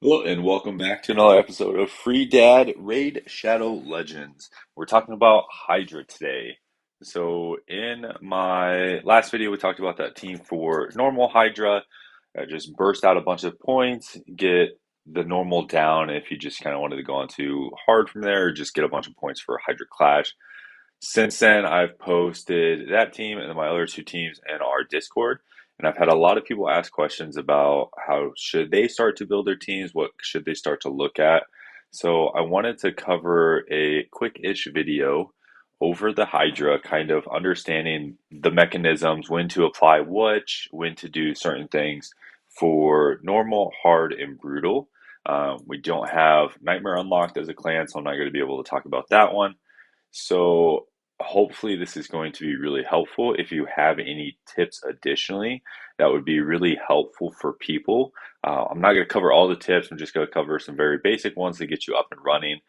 Hello and welcome back to another episode of Free Dad Raid Shadow Legends. We're talking about Hydra today. So in my last video, we talked about that team for normal Hydra. Just burst out a bunch of points, get the normal down if you just kind of wanted to go on too hard from there, or just get a bunch of points for Hydra Clash. Since then, I've posted that team and then my other two teams in our Discord, and I've had a lot of people ask questions about how should they start to build their teams, what should they start to look at. So I wanted to cover a quick-ish video over the Hydra, kind of understanding the mechanisms, when to apply which, when to do certain things for normal, hard, and brutal. We don't have Nightmare unlocked as a clan, so I'm not going to be able to talk about that one. So hopefully this is going to be really helpful. If you have any tips additionally, that would be really helpful for people. I'm not going to cover all the tips. I'm just going to cover some very basic ones to get you up and running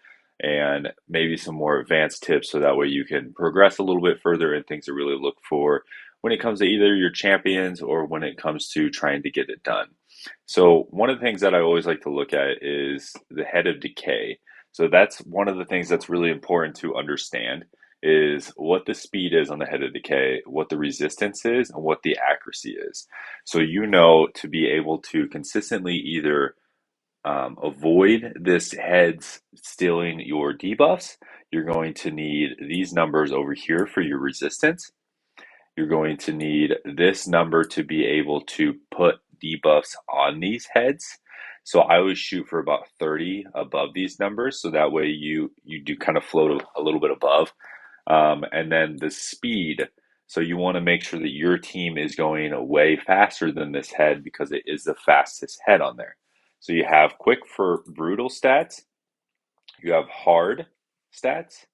and maybe some more advanced tips so that way you can progress a little bit further and things to really look for when it comes to either your champions or when it comes to trying to get it done. So one of the things that I always like to look at is the head of decay. So that's one of the things that's really important to understand is what the speed is on the head of decay, what the resistance is, and what the accuracy is. So you know to be able to consistently either avoid this heads stealing your debuffs, you're going to need these numbers over here for your resistance. You're going to need this number to be able to put debuffs on these heads. So I always shoot for about 30 above these numbers, so that way you do kind of float a little bit above. And then the speed. So you want to make sure that your team is going way faster than this head because it is the fastest head on there. So you have quick for brutal stats, you have hard stats,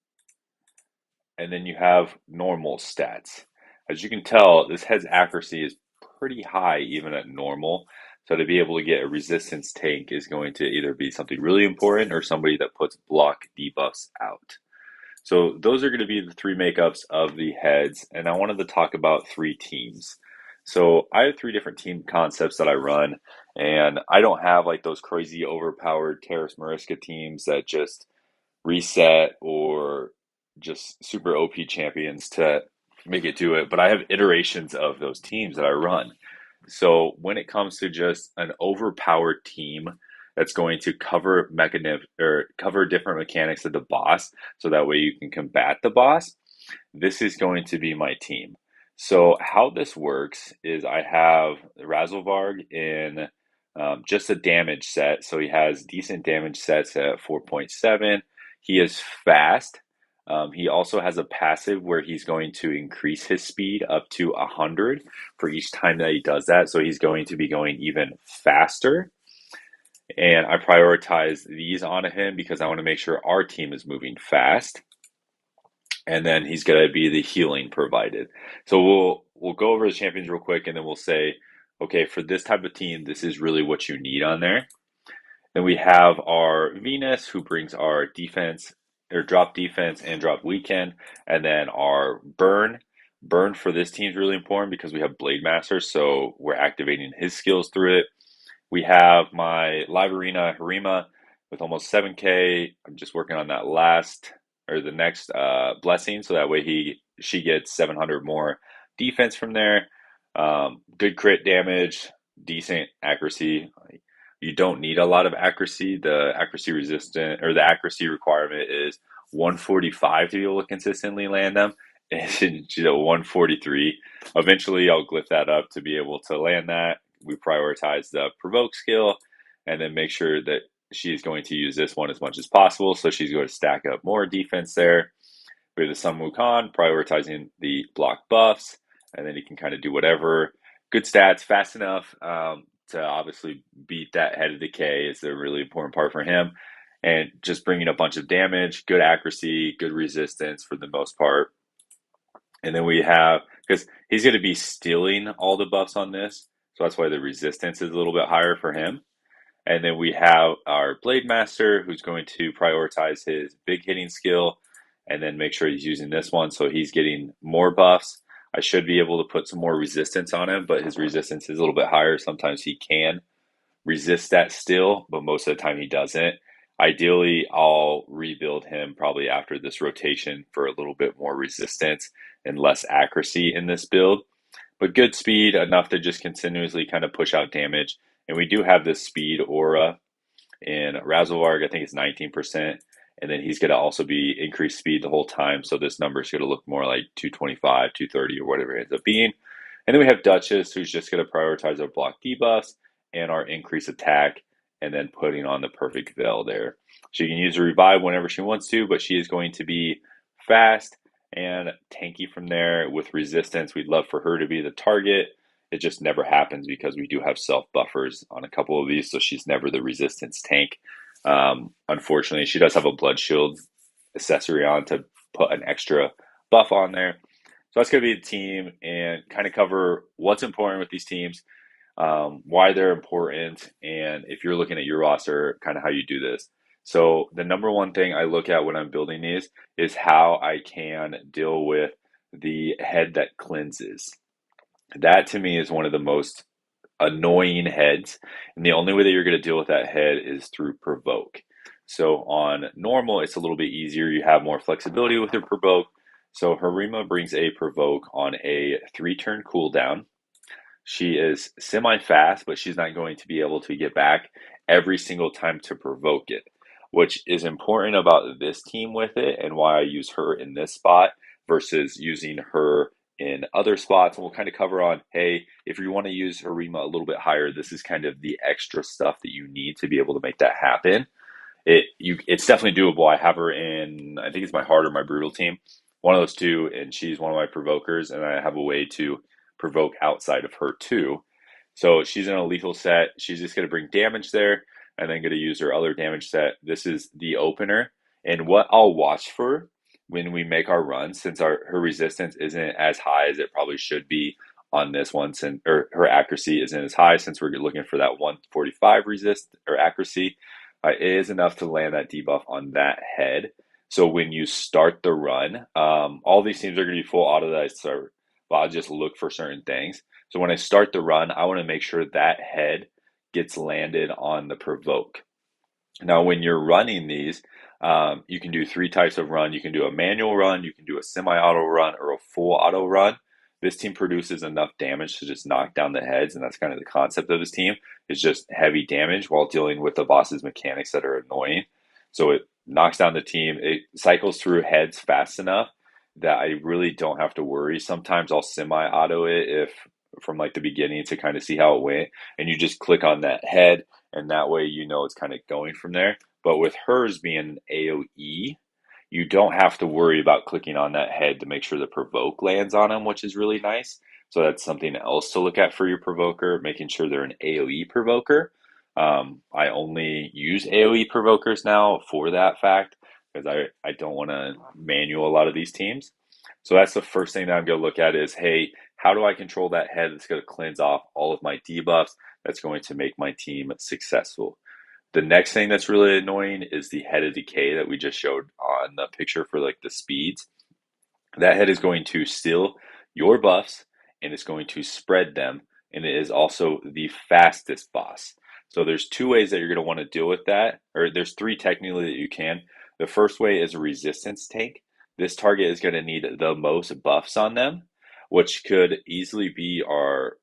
and then you have normal stats. As you can tell, this head's accuracy is pretty high even at normal. So to be able to get a resistance tank is going to either be something really important or somebody that puts block debuffs out. So those are going to be the three makeups of the heads, and I wanted to talk about three teams. So I have three different team concepts that I run, and I don't have like those crazy overpowered Terrace Mariska teams that just reset or just super OP champions to make it do it, but I have iterations of those teams that I run. So when it comes to just an overpowered team that's going to cover mechanism or cover different mechanics of the boss, so that way you can combat the boss, this is going to be my team. So how this works is I have Razzlevarg in just a damage set. So he has decent damage sets at 4.7. He is fast. He also has a passive where he's going to increase his speed up to 100 for each time that he does that. So he's going to be going even faster. And I prioritize these onto him because I want to make sure our team is moving fast. And then he's going to be the healing provided. So we'll go over the champions real quick, and then we'll say, okay, for this type of team, this is really what you need on there. Then we have our Venus, who brings our defense or drop defense and drop weekend, and then our burn. Burn for this team is really important because we have Blade Master, so we're activating his skills through it. We have my live arena Harima with almost 7K. I'm just working on that last or the next blessing, so that way she gets 700 more defense from there. Good crit damage, decent accuracy. You don't need a lot of accuracy. The accuracy resistant or the accuracy requirement is 145 to be able to consistently land them. And she's at 143. Eventually, I'll glyph that up to be able to land that. We prioritize the provoke skill and then make sure that she's going to use this one as much as possible. So she's going to stack up more defense there. We have the Sun Wukong prioritizing the block buffs, and then he can kind of do whatever. Good stats, fast enough to obviously beat that head of decay is a really important part for him. And just bringing a bunch of damage, good accuracy, good resistance for the most part. And then we have, because he's going to be stealing all the buffs on this, so that's why the resistance is a little bit higher for him. And then we have our Blade Master, who's going to prioritize his big hitting skill and then make sure he's using this one so he's getting more buffs. I should be able to put some more resistance on him, but his resistance is a little bit higher. Sometimes he can resist that still, but most of the time he doesn't. Ideally, I'll rebuild him probably after this rotation for a little bit more resistance and less accuracy in this build. But good speed, enough to just continuously kind of push out damage. And we do have this speed aura in Razzlevarg. I think it's 19%. And then he's going to also be increased speed the whole time. So this number is going to look more like 225, 230, or whatever it ends up being. And then we have Duchess, who's just going to prioritize our block debuffs and our increased attack, and then putting on the perfect veil there. She can use a revive whenever she wants to, but she is going to be fast and tanky from there with resistance. We'd love for her to be the target. It just never happens because we do have self buffers on a couple of these, so she's never the resistance tank. Unfortunately, she does have a blood shield accessory on to put an extra buff on there. So that's going to be the team and kind of cover what's important with these teams, why they're important, and if you're looking at your roster, kind of how you do this. So the number one thing I look at when I'm building these is how I can deal with the head that cleanses. That to me is one of the most annoying heads, and the only way that you're going to deal with that head is through provoke. So on normal, it's a little bit easier. You have more flexibility with your provoke. So Harima brings a provoke on a 3-turn cooldown. She is semi-fast, but she's not going to be able to get back every single time to provoke it, which is important about this team with it and why I use her in this spot versus using her in other spots. And we'll kind of cover on, hey, if you want to use Harima a little bit higher, this is kind of the extra stuff that you need to be able to make that happen. It's definitely doable. I have her in, I think it's my hard or my brutal team, one of those two, and she's one of my provokers, and I have a way to provoke outside of her too. So she's in a lethal set. She's just going to bring damage there, and then going to use her other damage set. This is the opener, and what I'll watch for when we make our run, since her resistance isn't as high as it probably should be on this one, since or her accuracy isn't as high, since we're looking for that 145 resist or accuracy. It is enough to land that debuff on that head. So when you start the run, all these teams are going to be full auto that I start, but I'll just look for certain things. So when I start the run, I want to make sure that head gets landed on the provoke. Now, when you're running these, you can do 3 types of run. You can do a manual run, you can do a semi-auto run, or a full auto run. This team produces enough damage to just knock down the heads, and that's kind of the concept of this team. It's just heavy damage while dealing with the boss's mechanics that are annoying. So it knocks down the team. It cycles through heads fast enough that I really don't have to worry. Sometimes I'll semi-auto it if from like the beginning to kind of see how it went, and you just click on that head, and that way you know it's kind of going from there. But with hers being AoE, you don't have to worry about clicking on that head to make sure the provoke lands on them, which is really nice. So that's something else to look at for your provoker, making sure they're an AoE provoker. I only use AoE provokers now for that fact because I don't want to manual a lot of these teams. So that's the first thing that I'm going to look at is, hey, how do I control that head that's going to cleanse off all of my debuffs that's going to make my team successful? The next thing that's really annoying is the head of decay that we just showed on the picture for like the speeds. That head is going to steal your buffs and it's going to spread them, and it is also the fastest boss. So there's 2 ways that you're going to want to deal with that, or there's 3 technically that you can. The first way is a resistance tank. This target is going to need the most buffs on them, which could easily be our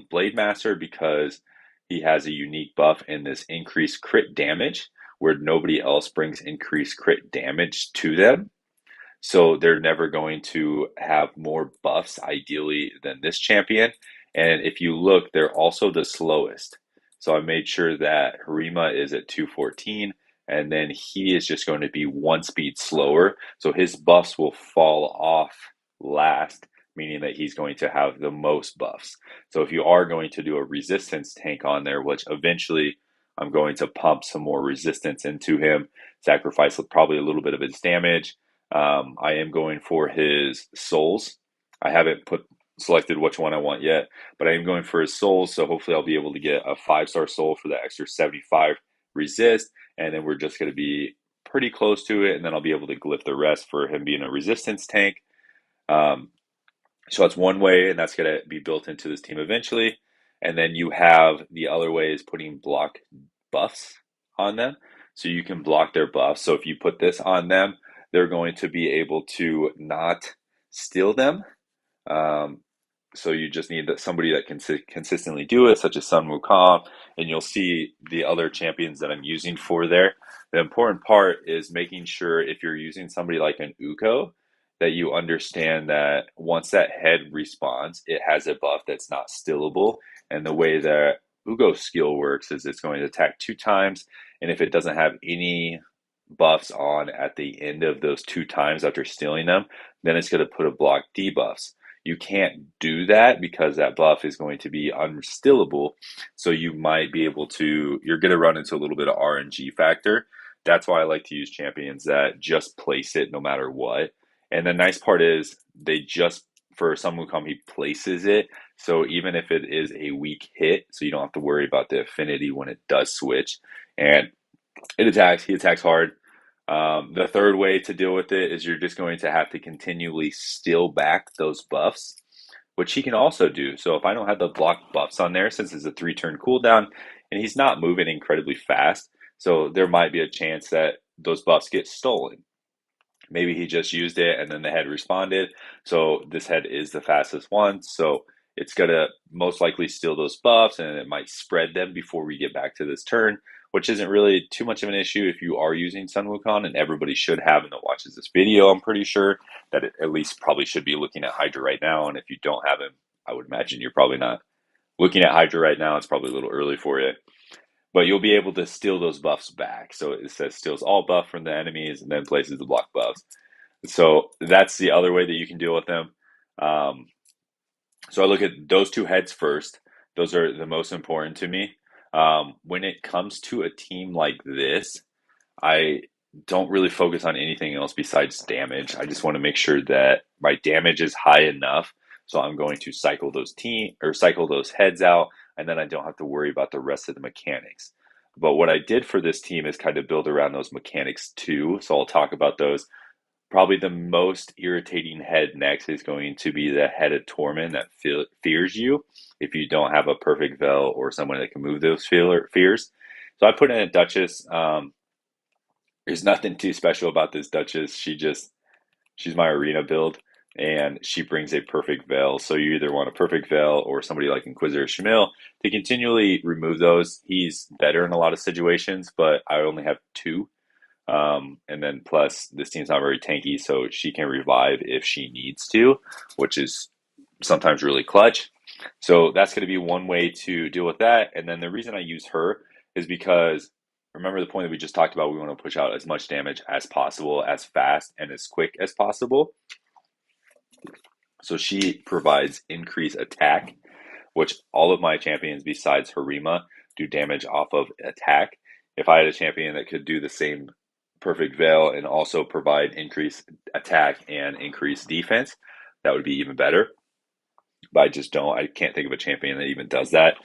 Blade Master because he has a unique buff in this increased crit damage where nobody else brings increased crit damage to them. So they're never going to have more buffs, ideally, than this champion. And if you look, they're also the slowest. So I made sure that Harima is at 214, and then he is just going to be 1 speed slower. So his buffs will fall off last, meaning that he's going to have the most buffs. So if you are going to do a resistance tank on there, which eventually I'm going to pump some more resistance into him, sacrifice probably a little bit of his damage. I am going for his souls. I haven't selected which one I want yet, but I am going for his souls. So hopefully I'll be able to get a 5-star soul for that extra 75 resist. And then we're just going to be pretty close to it. And then I'll be able to glyph the rest for him being a resistance tank. So that's one way, and that's going to be built into this team eventually. And then you have the other way is putting block buffs on them. So you can block their buffs. So if you put this on them, they're going to be able to not steal them. Um, so you just need somebody that can consistently do it, such as Sun Wukong, and you'll see the other champions that I'm using for there. The important part is making sure if you're using somebody like an Uko, that you understand that once that head respawns, it has a buff that's not stillable. And the way that Uko skill works is it's going to attack 2 times, and if it doesn't have any buffs on at the end of those 2 times after stealing them, then it's going to put a block debuffs. You can't do that because that buff is going to be unstillable. So you might be able to, you're going to run into a little bit of RNG factor. That's why I like to use champions that just place it no matter what. And the nice part is they just, for Sun Wukong, he places it. So even if it is a weak hit, so you don't have to worry about the affinity when it does switch. And he attacks hard. The third way to deal with it is you're just going to have to continually steal back those buffs, which he can also do. So if I don't have the block buffs on there, since it's a 3-turn cooldown, and he's not moving incredibly fast, so there might be a chance that those buffs get stolen. Maybe he just used it and then the head responded. So this head is the fastest one. So it's going to most likely steal those buffs and it might spread them before we get back to this turn, which isn't really too much of an issue if you are using Sun Wukong, and everybody should have and that watches this video. I'm pretty sure that it at least probably should be looking at Hydra right now. And if you don't have him, I would imagine you're probably not looking at Hydra right now. It's probably a little early for you. But you'll be able to steal those buffs back. So it says steals all buff from the enemies and then places the block buffs. So that's the other way that you can deal with them. Um, so I look at those 2 heads first. Those are the most important to me. When it comes to a team like this, I don't really focus on anything else besides damage. I just want to make sure that my damage is high enough. So I'm going to cycle those heads out, and then I don't have to worry about the rest of the mechanics. But what I did for this team is kind of build around those mechanics too. So I'll talk about those. Probably the most irritating head next is going to be the head of Torment that fears you if you don't have a perfect Veil or someone that can move those fears. So I put in a Duchess. There's nothing too special about this Duchess. She's my arena build, and she brings a perfect Veil. So you either want a perfect Veil or somebody like Inquisitor Shamil to continually remove those. He's better in a lot of situations, but I only have 2. And then plus this team's not very tanky, so she can revive if she needs to, which is sometimes really clutch. So that's going to be one way to deal with that. And then the reason I use her is because remember the point that we just talked about, we want to push out as much damage as possible, as fast and as quick as possible. So she provides increased attack, which all of my champions besides Harima do damage off of attack. If I had a champion that could do the same perfect Veil and also provide increased attack and increased defense, that would be even better. But I can't think of a champion that even does that.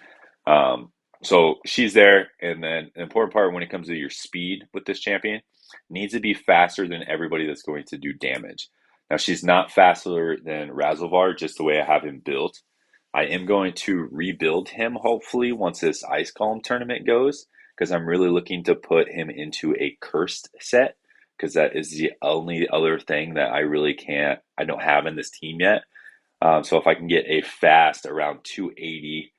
So she's there. And then the important part when it comes to your speed with this champion needs to be faster than everybody that's going to do damage. Now, she's not faster than Razelvar, just the way I have him built. I am going to rebuild him, hopefully, once this Ice Column tournament goes, because I'm really looking to put him into a cursed set, because that is the only other thing that I don't have in this team yet. So if I can get a fast around 280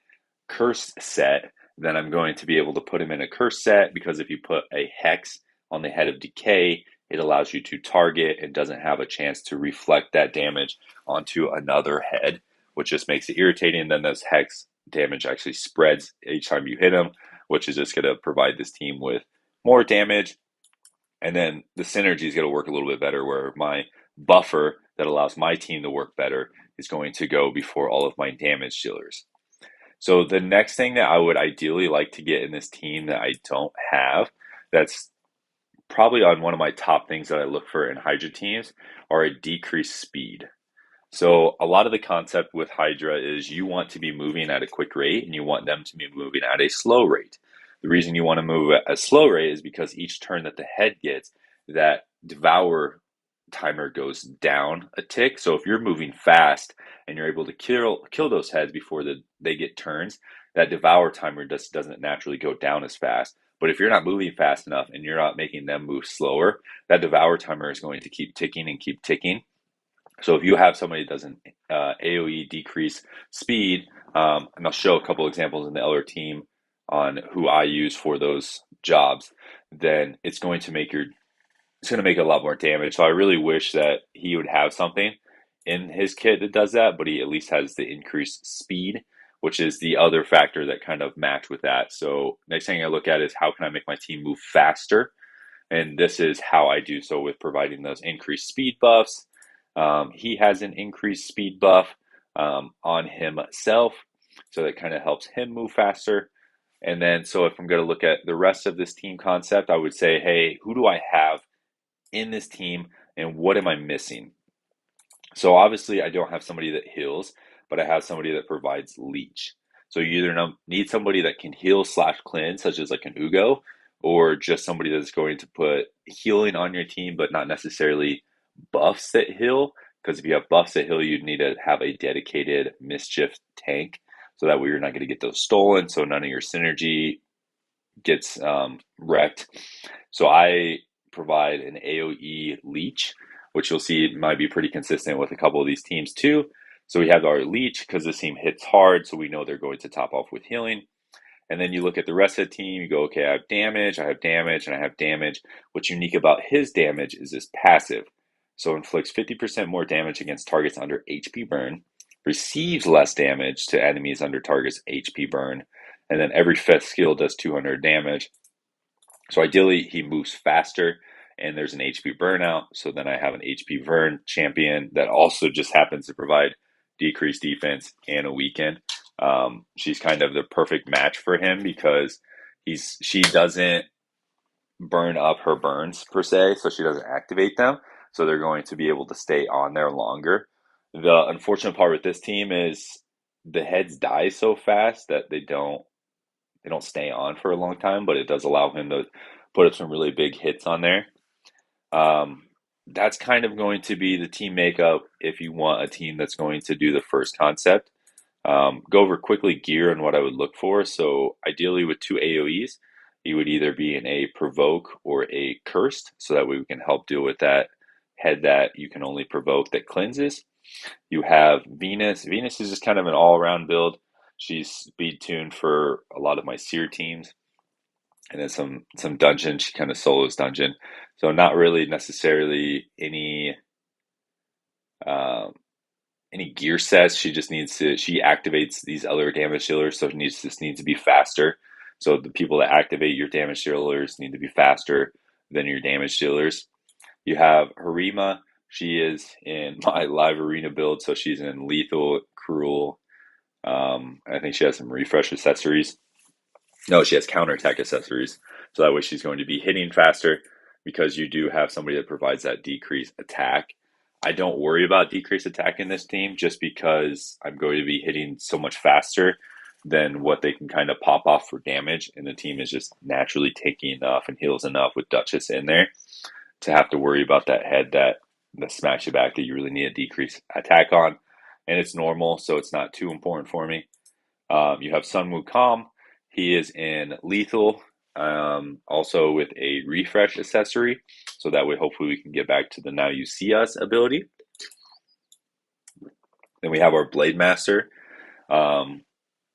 cursed set, then I'm going to be able to put him in a cursed set, because if you put a hex on the head of decay, it allows you to target and doesn't have a chance to reflect that damage onto another head, which just makes it irritating. And then those hex damage actually spreads each time you hit them, which is just going to provide this team with more damage. And then the synergy is going to work a little bit better, where my buffer that allows my team to work better is going to go before all of my damage dealers. So the next thing that I would ideally like to get in this team that I don't have, that's probably on one of my top things that I look for in Hydra teams, are a decreased speed. So a lot of the concept with Hydra is you want to be moving at a quick rate and you want them to be moving at a slow rate. The reason you want to move at a slow rate is because each turn that the head gets, that devour timer goes down a tick. So if you're moving fast and you're able to kill those heads before they get turns, that devour timer just doesn't naturally go down as fast. But if you're not moving fast enough and you're not making them move slower, that devour timer is going to keep ticking and keep ticking. So if you have somebody that does an AoE decrease speed, and I'll show a couple examples in the other team on who I use for those jobs, then it's going to make a lot more damage. So I really wish that he would have something in his kit that does that, but he at least has the increased speed, which is the other factor that kind of match with that. So next thing I look at is how can I make my team move faster? And this is how I do so with providing those increased speed buffs. He has an increased speed buff on himself, so that kind of helps him move faster. And then, so if I'm going to look at the rest of this team concept, I would say, hey, who do I have in this team and what am I missing? So obviously I don't have somebody that heals, but I have somebody that provides leech. So you either need somebody that can heal slash cleanse, such as like an Ugo, or just somebody that's going to put healing on your team, but not necessarily buffs that heal. Because if you have buffs that heal, you'd need to have a dedicated mischief tank. So that way you're not going to get those stolen. So none of your synergy gets wrecked. So I provide an AoE leech, which you'll see might be pretty consistent with a couple of these teams too. So we have our leech because this team hits hard, so we know they're going to top off with healing. And then you look at the rest of the team, you go, okay, I have damage, and I have damage. What's unique about his damage is this passive. So inflicts 50% more damage against targets under HP burn, receives less damage to enemies under targets HP burn, and then every fifth skill does 200 damage. So ideally, he moves faster, and there's an HP burnout. So then I have an HP burn champion that also just happens to provide decreased defense and a weaken. She's kind of the perfect match for him because she doesn't burn up her burns per se, so she doesn't activate them. So they're going to be able to stay on there longer. The unfortunate part with this team is the heads die so fast that they don't stay on for a long time, but it does allow him to put up some really big hits on there. That's kind of going to be the team makeup if you want a team that's going to do the first concept. Go over quickly gear and what I would look for. So ideally with two AoEs, you would either be in a provoke or a cursed, so that way we can help deal with that head that you can only provoke that cleanses. You have Venus. Venus is just kind of an all-around build. She's speed tuned for a lot of my seer teams, and then some dungeon. She kind of solos dungeon, so not really necessarily um, any gear sets. She just needs to. She activates these other damage dealers, so just needs to be faster. So the people that activate your damage dealers need to be faster than your damage dealers. You have Harima. She is in my live arena build, so she's in lethal, cruel. I think she has some refresh accessories. No, she has counterattack accessories. So that way she's going to be hitting faster because you do have somebody that provides that decreased attack. I don't worry about decreased attack in this team just because I'm going to be hitting so much faster than what they can kind of pop off for damage. And the team is just naturally taking enough and heals enough with Duchess in there to have to worry about that head that smash you back that you really need a decreased attack on. And it's normal, so it's not too important for me. You have Sun Wukong. He is in lethal, also with a refresh accessory. So that way, hopefully, we can get back to the Now You See Us ability. Then we have our Blade Master,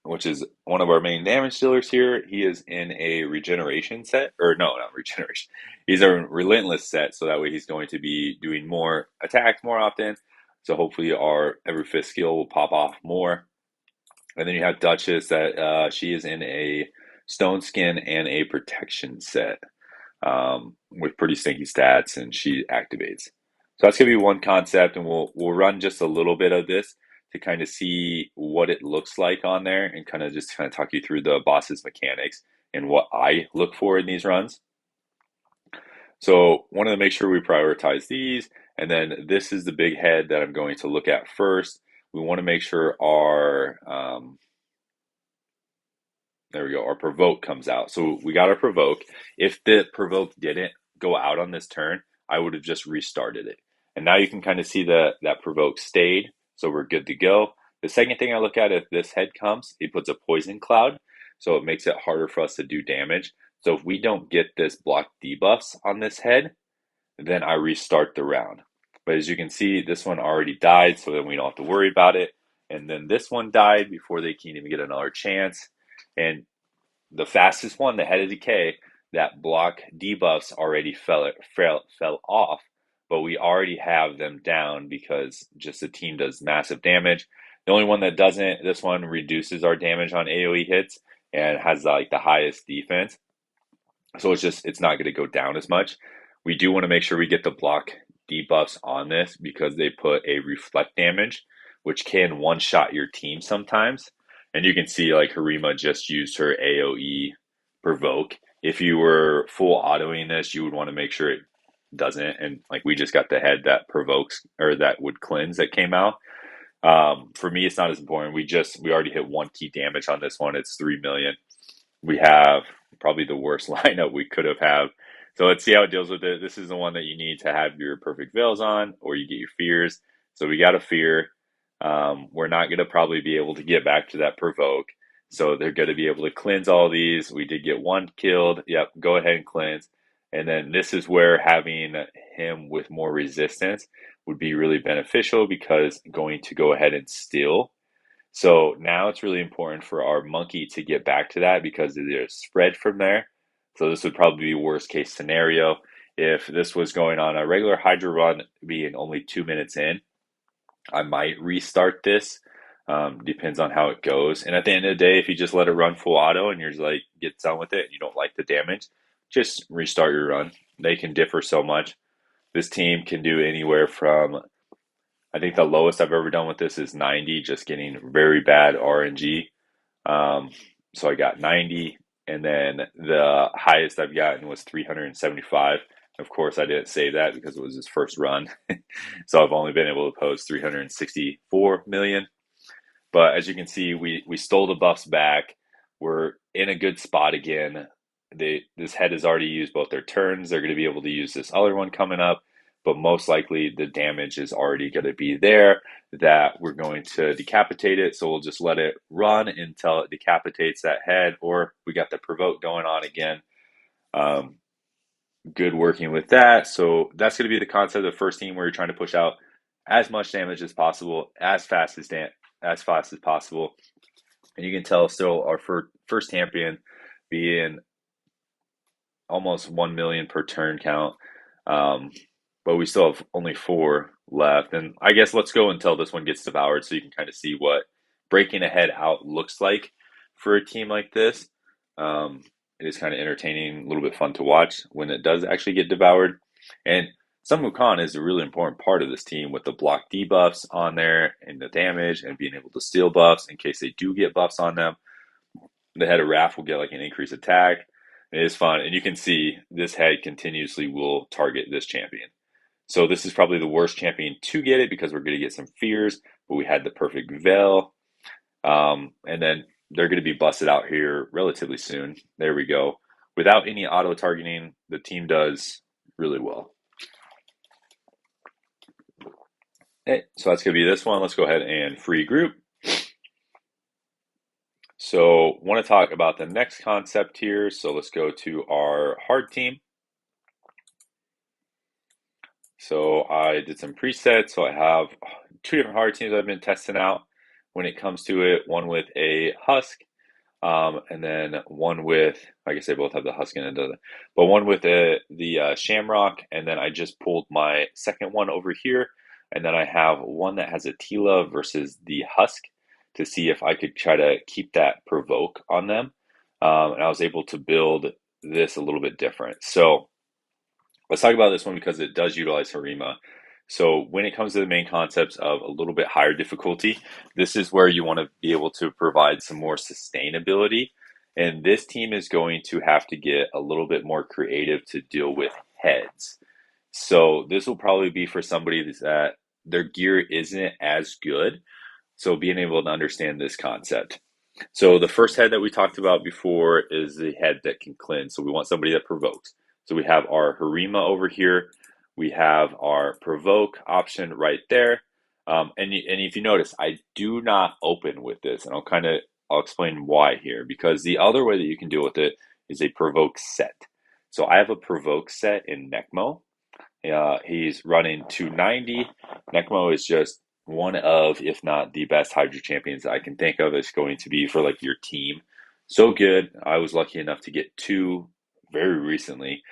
which is one of our main damage dealers here. He is in a regeneration set, or no, not regeneration. He's a relentless set, so that way he's going to be doing more attacks more often. So hopefully our every fifth skill will pop off more. And then you have Duchess that she is in a stone skin and a protection set with pretty stinky stats, and she activates. So that's gonna be one concept, and we'll run just a little bit of this to kind of see what it looks like on there, and kind of talk you through the boss's mechanics and what I look for in these runs. So wanted to make sure we prioritize these, and then this is the big head that I'm going to look at first. We want to make sure our there we go, our provoke comes out. So we got our provoke. If the provoke didn't go out on this turn, I would have just restarted it. And now you can kind of see that provoke stayed, so we're good to go. The second thing I look at, if this head comes, he puts a poison cloud, so it makes it harder for us to do damage. So if we don't get this block debuffs on this head, then I restart the round. But as you can see, this one already died, so then we don't have to worry about it. And then this one died before they can even get another chance. And the fastest one, the Head of Decay, that block debuffs already fell off, but we already have them down because just the team does massive damage. The only one that doesn't, this one reduces our damage on AoE hits and has like the highest defense. So it's not going to go down as much. We do want to make sure we get the block debuffs on this because they put a reflect damage, which can one-shot your team sometimes. And you can see like Harima just used her AoE provoke. If you were full autoing this, you would want to make sure it doesn't. And like we just got the head that provokes or that would cleanse that came out. For me, it's not as important. We already hit 1 key damage on this one. It's 3 million. We have probably the worst lineup we could have had. So let's see how it deals with it. This is the one that you need to have your perfect veils on, or you get your fears. So we got a fear. We're not going to probably be able to get back to that provoke. So they're going to be able to cleanse all these. We did get one killed. Yep, go ahead and cleanse. And then this is where having him with more resistance would be really beneficial because going to go ahead and steal. So now it's really important for our monkey to get back to that because there's spread from there. So this would probably be worst case scenario. If this was going on a regular Hydra run, being only 2 minutes in, I might restart this. Depends on how it goes. And at the end of the day, if you just let it run full auto and you're just like, get done with it, and you don't like the damage, just restart your run. They can differ so much. This team can do anywhere from, I think the lowest I've ever done with this is 90, just getting very bad RNG. So I got 90, and then the highest I've gotten was 375. Of course, I didn't save that because it was his first run. So I've only been able to post 364 million. But as you can see, we stole the buffs back. We're in a good spot again. This head has already used both their turns. They're going to be able to use this other one coming up, but most likely the damage is already going to be there that we're going to decapitate it. So we'll just let it run until it decapitates that head, or we got the provoke going on again. Good working with that. So that's going to be the concept of the first team where you're trying to push out as much damage as possible, as fast as possible. And you can tell still our first champion being almost 1 million per turn count. But we still have only 4 left. And I guess let's go until this one gets devoured so you can kind of see what breaking ahead out looks like for a team like this. It is kind of entertaining, a little bit fun to watch when it does actually get devoured. And Sun Wukong is a really important part of this team with the block debuffs on there and the damage and being able to steal buffs in case they do get buffs on them. The head of Wrath will get like an increased attack. It is fun. And you can see this head continuously will target this champion. So this is probably the worst champion to get it because we're going to get some fears, but we had the perfect veil. And then they're going to be busted out here relatively soon. There we go. Without any auto targeting, the team does really well. Okay, so that's going to be this one. Let's go ahead and free group. So want to talk about the next concept here. So let's go to our hard team. So I did some presets. So I have 2 different hard teams I've been testing out when it comes to it. One with a husk, and then one with, I guess they both have the husk in it, but one with the shamrock. And then I just pulled my second one over here. And then I have one that has a Tila versus the husk to see if I could try to keep that provoke on them. And I was able to build this a little bit different. So let's talk about this one because it does utilize Harima. So when it comes to the main concepts of a little bit higher difficulty, this is where you want to be able to provide some more sustainability. And this team is going to have to get a little bit more creative to deal with heads. So this will probably be for somebody that their gear isn't as good. So being able to understand this concept. So the first head that we talked about before is the head that can cleanse. So we want somebody that provokes. So we have our Harima over here. We have our provoke option right there. And if you notice, I do not open with this, and I'll explain why here. Because the other way that you can deal with it is a provoke set. So I have a provoke set in Necmo. He's running 290. Necmo is just one of, if not the best Hydra champions I can think of. It's going to be for like your team. So good. I was lucky enough to get two very recently,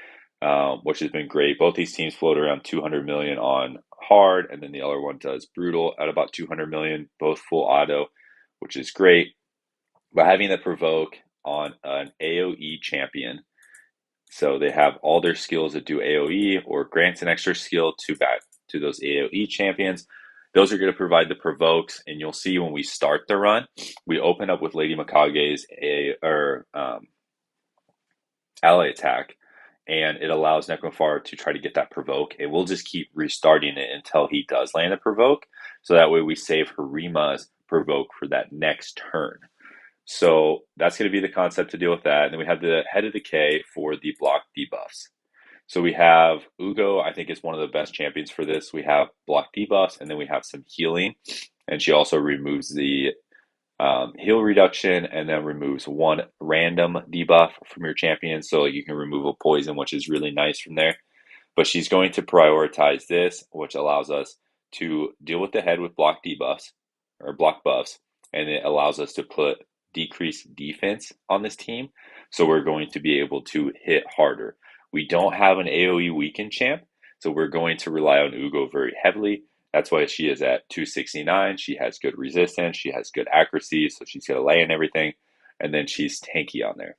which has been great. Both these teams float around 200 million on hard, and then the other one does brutal at about 200 million, both full auto, which is great. But having the provoke on an AoE champion, so they have all their skills that do AoE or grants an extra skill to those AoE champions. Those are going to provide the provokes, and you'll see when we start the run, we open up with Lady Mikage's ally attack, and it allows Necrofar to try to get that provoke, and we'll just keep restarting it until he does land a provoke, so that way we save Harima's provoke for that next turn. So that's going to be the concept to deal with that. And then we have the head of the K for the block debuffs. So we have Ugo, I think is one of the best champions for this. We have block debuffs, and then we have some healing. And she also removes the heal reduction and then removes one random debuff from your champion. So you can remove a poison, which is really nice from there. But she's going to prioritize this, which allows us to deal with the head with block debuffs or block buffs. And it allows us to put decreased defense on this team. So we're going to be able to hit harder. We don't have an AoE weaken champ, so we're going to rely on Ugo very heavily. That's why she is at 269. She has good resistance. She has good accuracy, so she's going to lay in everything. And then she's tanky on there.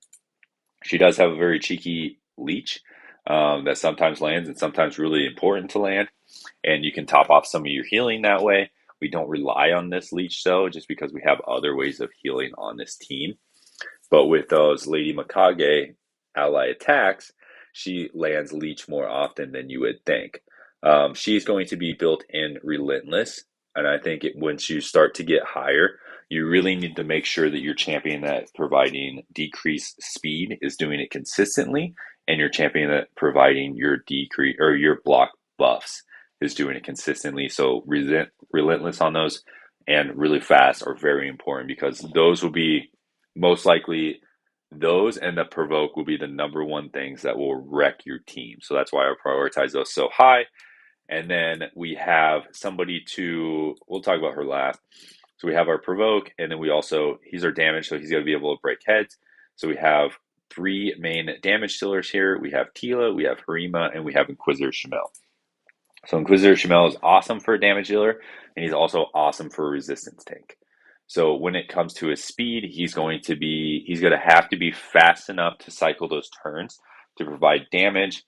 She does have a very cheeky leech that sometimes lands and sometimes really important to land. And you can top off some of your healing that way. We don't rely on this leech though, just because we have other ways of healing on this team. But with those Lady Mikage ally attacks, she lands leech more often than you would think. She's going to be built in relentless, and I think once you start to get higher, you really need to make sure that your champion that's providing decreased speed is doing it consistently, and your champion that providing your decrease or your block buffs is doing it consistently. So relentless on those and really fast are very important, because those will be most likely, those and the provoke will be the number one things that will wreck your team. So that's why I prioritize those so high. And then we have we'll talk about her last. So we have our provoke, and then he's our damage, so he's going to be able to break heads. So we have three main damage dealers here. We have Tila, we have Harima, and we have Inquisitor Shamel. So Inquisitor Shamel is awesome for a damage dealer, and he's also awesome for a resistance tank. So when it comes to his speed, he's going to have to be fast enough to cycle those turns to provide damage.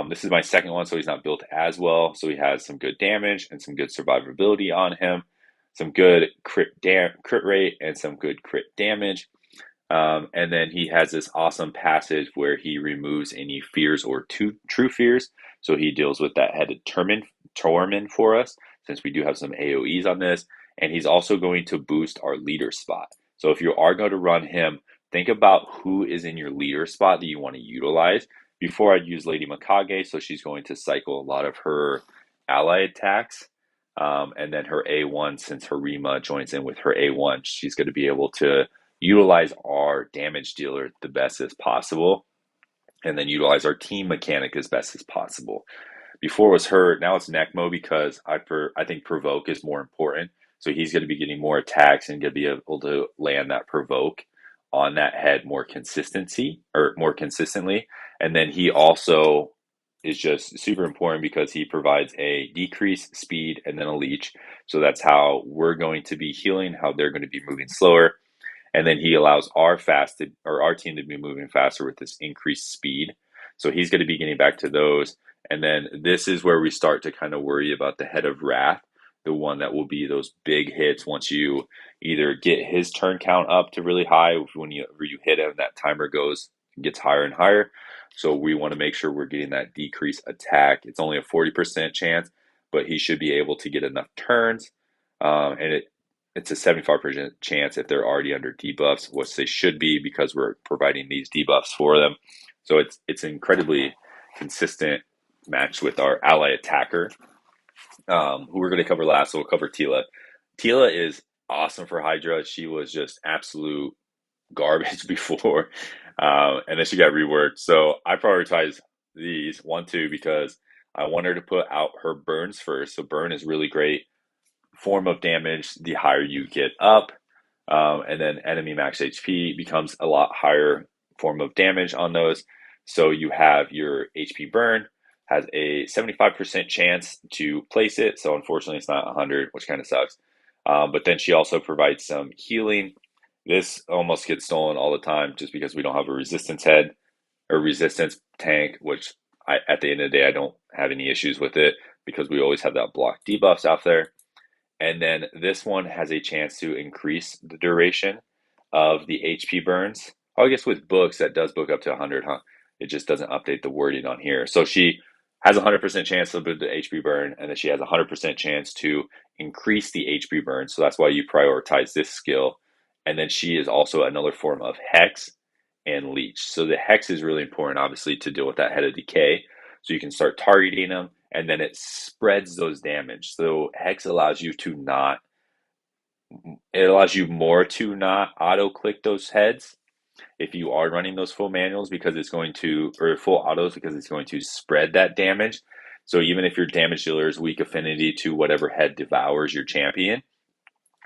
This is my second one, so he's not built as well. So he has some good damage and some good survivability on him, some good crit rate, and some good crit damage. And then he has this awesome passage where he removes any fears or true fears. So he deals with that headed Torment for us, since we do have some AoEs on this. And he's also going to boost our leader spot. So if you are going to run him, think about who is in your leader spot that you want to utilize. Before I'd use Lady Mikage, so she's going to cycle a lot of her ally attacks. And then her A1, since Harima joins in with her A1, she's going to be able to utilize our damage dealer the best as possible, and then utilize our team mechanic as best as possible. Before it was her, now it's Necmo, because I think provoke is more important. So he's going to be getting more attacks and going to be able to land that provoke on that head more consistently. And then he also is just super important because he provides a decreased speed and then a leech. So that's how we're going to be healing, how they're going to be moving slower. And then he allows our team to be moving faster with this increased speed. So he's going to be getting back to those. And then this is where we start to kind of worry about the Head of Wrath, the one that will be those big hits once you either get his turn count up to really high. When you hit him, that timer gets higher and higher. So we want to make sure we're getting that decreased attack. It's only a 40% chance, but he should be able to get enough turns. And it's a 75% chance if they're already under debuffs, which they should be, because we're providing these debuffs for them. So it's incredibly consistent match with our ally attacker. who we're going to cover last. So we'll cover Tila. Tila is awesome for Hydra. She was just absolute garbage before, and then she got reworked. So I prioritize these 1, 2 because I want her to put out her burns first. So burn is really great form of damage the higher you get up, and then enemy max HP becomes a lot higher form of damage on those. So you have your HP burn has a 75% chance to place it. So unfortunately, it's not 100, which kind of sucks. But then she also provides some healing. This almost gets stolen all the time just because we don't have a resistance head or resistance tank, which at the end of the day, I don't have any issues with it because we always have that block debuffs out there. And then this one has a chance to increase the duration of the HP burns. Oh, I guess with books, that does book up to 100, huh? It just doesn't update the wording on here. So she has a 100% chance to build the HP burn, and then she has a 100% chance to increase the HP burn. So that's why you prioritize this skill. And then she is also another form of Hex and Leech. So the Hex is really important, obviously, to deal with that Head of Decay. So you can start targeting them, and then it spreads those damage. So Hex allows you to not, it allows you more to not auto click those heads if you are running those full manuals because it's going to, or full autos because it's going to spread that damage. So even if your damage dealer is weak affinity to whatever head devours your champion,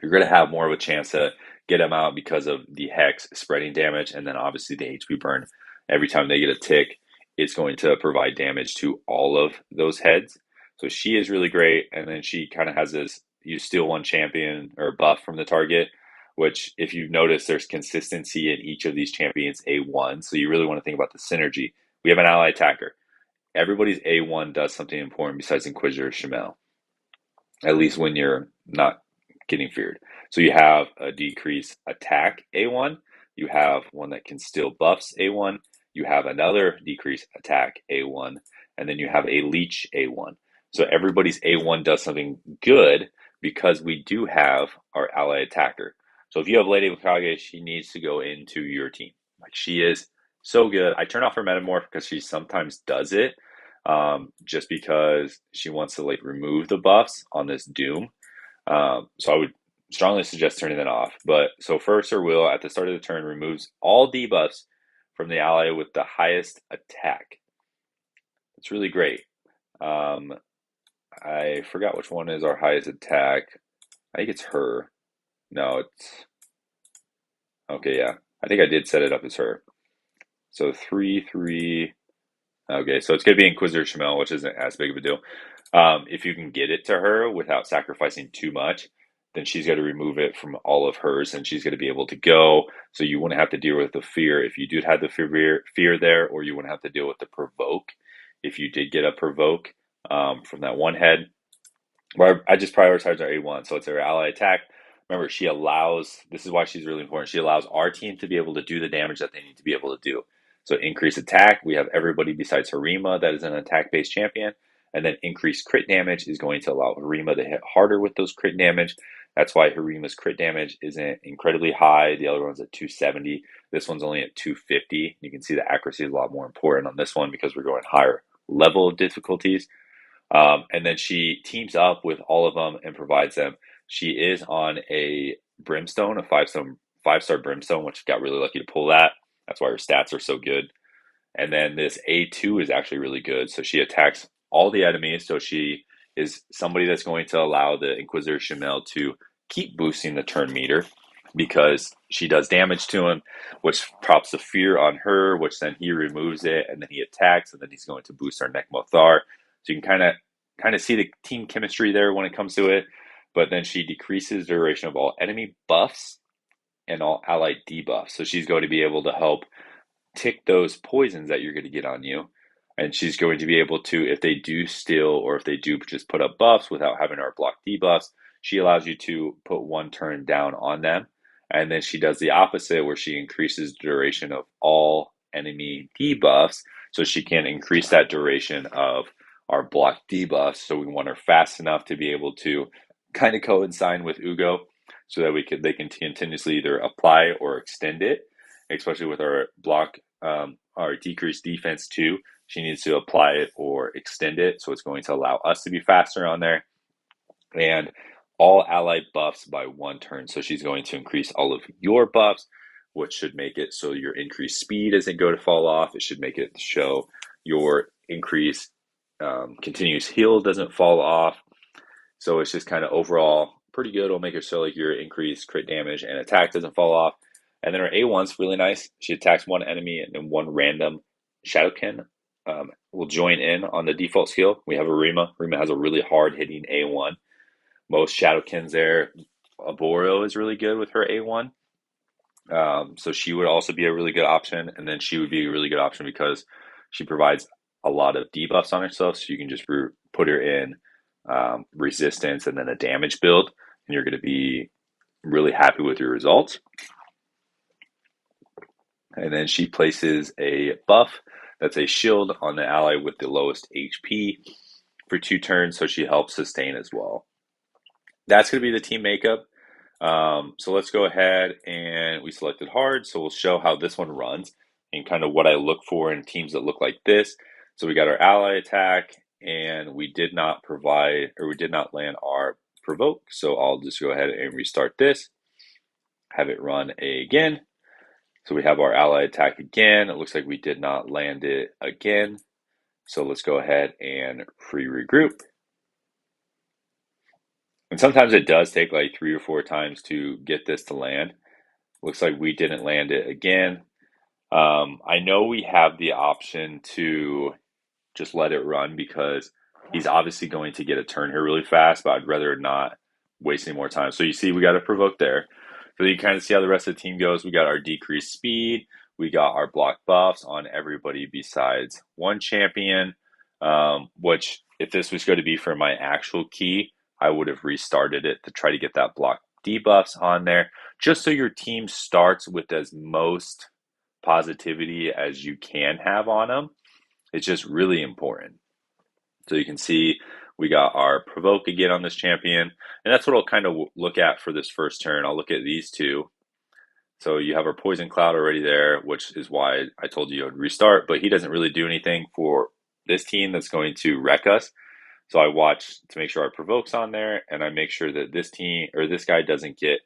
you're going to have more of a chance to get them out because of the Hex spreading damage, and then obviously the HP burn. Every time they get a tick, it's going to provide damage to all of those heads. So she is really great, and then she kind of has this you steal one champion or buff from the target, which if you've noticed, there's consistency in each of these champions A1. So you really want to think about the synergy. We have an ally attacker. Everybody's A1 does something important besides Inquisitor Shamel, at least when you're not getting feared. So you have a decrease attack A1, you have one that can steal buffs A1, you have another decrease attack A1, and then you have a leech A1. So everybody's A1 does something good because we do have our ally attacker. So if you have Lady Wakage, she needs to go into your team. Like she is so good. I turn off her metamorph because she sometimes does it, just because she wants to like remove the buffs on this Doom. So I would strongly suggest turning that off. But so first or will at the start of the turn removes all debuffs from the ally with the highest attack. It's really great. I forgot which one is our highest attack. I think it's her. No, it's okay. Yeah, I think I did set it up as her. So 3/3. Okay, so it's going to be Inquisitor Shamel, which isn't as big of a deal. If you can get it to her without sacrificing too much, then she's got to remove it from all of hers, and she's going to be able to go. So you wouldn't have to deal with the fear if you did have the fear there, or you wouldn't have to deal with the provoke if you did get a provoke from that one head. Where I just prioritize our A1, so it's our ally attack. Remember, she allows, this is why she's really important, she allows our team to be able to do the damage that they need to be able to do. So increase attack, we have everybody besides Harima that is an attack-based champion, and then increased crit damage is going to allow Harima to hit harder with those crit damage. That's why Harima's crit damage isn't incredibly high. The other one's at 270. This one's only at 250. You can see the accuracy is a lot more important on this one because we're going higher level of difficulties. And then she teams up with all of them and provides them. She is on a brimstone, a five-star brimstone, which got really lucky to pull that. That's why her stats are so good. And then this A2 is actually really good. So she attacks all the enemies. So she is somebody that's going to allow the Inquisitor Shamel to keep boosting the turn meter because she does damage to him, which props the fear on her, which then he removes it, and then he attacks, and then he's going to boost our Nekmothar. So you can kind of see the team chemistry there when it comes to it. But then she decreases the duration of all enemy buffs and all allied debuffs. So she's going to be able to help tick those poisons that you're going to get on you. And she's going to be able to, if they do steal or if they do just put up buffs without having our block debuffs, she allows you to put one turn down on them. And then she does the opposite where she increases the duration of all enemy debuffs. So she can increase that duration of our block debuffs. So we want her fast enough to be able to kind of coincide with Ugo so that they can continuously either apply or extend it, especially with our block, our decreased defense too. She needs to apply it or extend it. So it's going to allow us to be faster on there. and all ally buffs by 1 turn. So she's going to increase all of your buffs, which should make it so your increased speed isn't going to fall off. It should make it show your increased continuous heal doesn't fall off. So it's just kind of overall pretty good. It'll make it so like your increased crit damage and attack doesn't fall off. And then her A1's really nice. She attacks one enemy and then one random Shadowkin will join in on the default skill. We have a Rima. Rima has a really hard hitting A1. Most Shadowkins there. Aboro is really good with her A1. So she would also be a really good option. And then she would be a really good option because she provides a lot of debuffs on herself. So you can just put her in resistance and then a damage build, and you're going to be really happy with your results. And then she places a buff that's a shield on the ally with the lowest HP for 2 turns, so she helps sustain as well. That's going to be the team makeup. So let's go ahead, and we selected hard, so we'll show how this one runs and kind of what I look for in teams that look like this. So we got our ally attack, and we did not land our provoke. So I'll just go ahead and restart this, have it run again. So we have our ally attack again. It looks like we did not land it again. So let's go ahead and regroup. And sometimes it does take like 3 or 4 times to get this to land. Looks like we didn't land it again. I know we have the option to just let it run because he's obviously going to get a turn here really fast, but I'd rather not waste any more time. So you see we got a provoke there. So you kind of see how the rest of the team goes. We got our decreased speed. We got our block buffs on everybody besides one champion, which if this was going to be for my actual key, I would have restarted it to try to get that block debuffs on there, just so your team starts with as most positivity as you can have on them. It's just really important. So you can see we got our provoke again on this champion, and that's what I'll kind of look at for this first turn. I'll look at these two. So you have our poison cloud already there, which is why I told you I would restart, but he doesn't really do anything for this team that's going to wreck us. So I watch to make sure our provoke's on there, and I make sure that this team or this guy doesn't get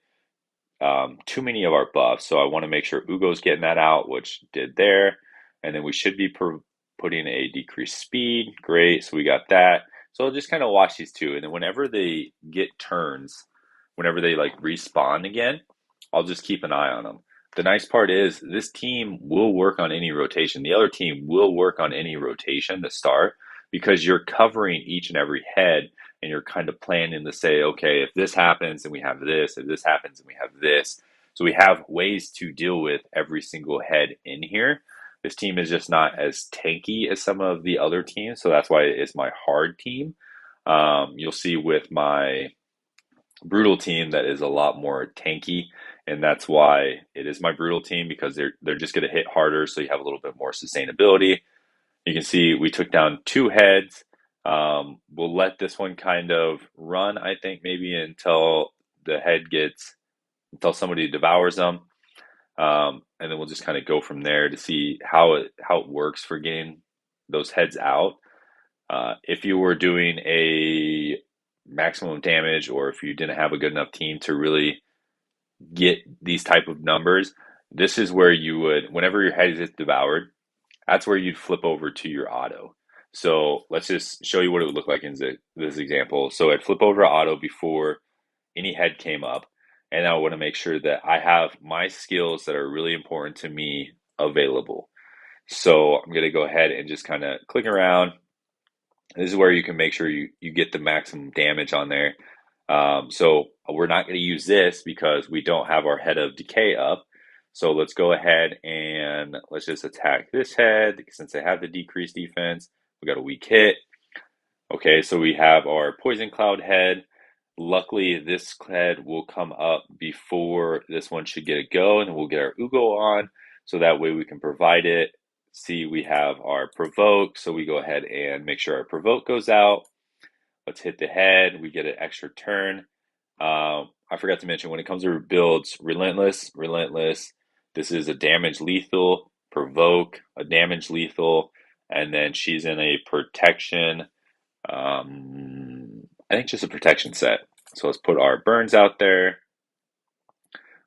too many of our buffs. So I want to make sure Ugo's getting that out, which did there. And then we should be putting a decreased speed. Great. So we got that. So I'll just kind of watch these two. And then whenever they get turns, whenever they like respawn again, I'll just keep an eye on them. The nice part is this team will work on any rotation. The other team will work on any rotation to start because you're covering each and every head and you're kind of planning to say, okay, if this happens, then we have this. If this happens, then we have this. So we have ways to deal with every single head in here. This team is just not as tanky as some of the other teams, so that's why it's my hard team. You'll see with my brutal team that is a lot more tanky, and that's why it is my brutal team, because they're just going to hit harder, so you have a little bit more sustainability. You can see we took down 2 heads. We'll let this one kind of run, I think, maybe until somebody devours them. And then we'll just kind of go from there to see how it works for getting those heads out. If you were doing a maximum damage, or if you didn't have a good enough team to really get these type of numbers, this is where you would, whenever your head is devoured, that's where you'd flip over to your auto. So let's just show you what it would look like in this example. So I'd flip over to auto before any head came up, and I want to make sure that I have my skills that are really important to me available. So I'm going to go ahead and just kind of click around. This is where you can make sure you get the maximum damage on there. So we're not going to use this because we don't have our head of decay up. So let's go ahead and let's just attack this head since they have the decreased defense. We got a weak hit. Okay, so we have our poison cloud head. Luckily, this head will come up before this one should get a go, and then we'll get our Ugo on, so that way we can provide it. See, we have our provoke, so we go ahead and make sure our provoke goes out. Let's hit the head. We get an extra turn. I forgot to mention, when it comes to builds, relentless. This is a damage lethal, provoke, a damage lethal, and then she's in a protection. I think just a protection set. So let's put our burns out there.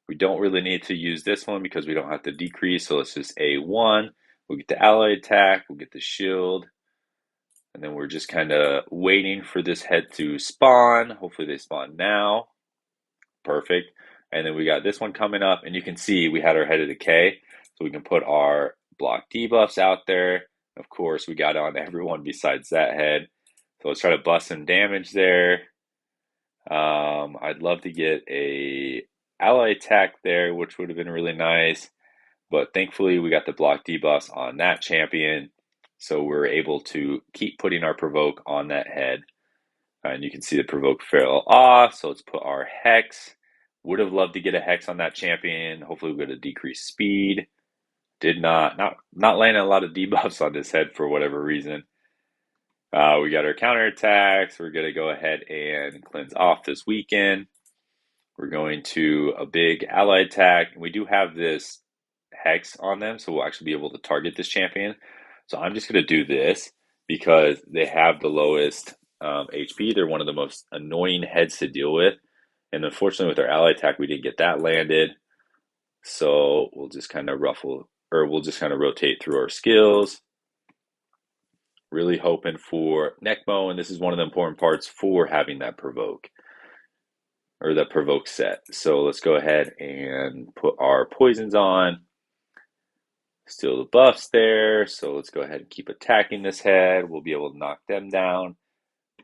We don't really need to use this one because we don't have to decrease. So let's just A1. We'll get the ally attack. We'll get the shield. And then we're just kind of waiting for this head to spawn. Hopefully they spawn now. Perfect. And then we got this one coming up. And you can see we had our head of decay. So we can put our block debuffs out there. Of course, we got on everyone besides that head. So let's try to bust some damage there. I'd love to get a ally attack there, which would have been really nice. But thankfully, we got the block debuffs on that champion. So we're able to keep putting our provoke on that head. And you can see the provoke fell off. So let's put our hex. Would have loved to get a hex on that champion. Hopefully we get a decreased speed. Did not landing a lot of debuffs on this head for whatever reason. We got our counterattacks. We're going to go ahead and cleanse off this weekend. We're going to a big ally attack. We do have this hex on them, so we'll actually be able to target this champion. So I'm just going to do this because they have the lowest HP. They're one of the most annoying heads to deal with. And unfortunately, with our ally attack, we didn't get that landed. So we'll just kind of rotate through our skills. Really hoping for neck bow, and this is one of the important parts for having that provoke, or that provoke set. So let's go ahead and put our poisons on. Still the buffs there, so let's go ahead and keep attacking this head. We'll be able to knock them down.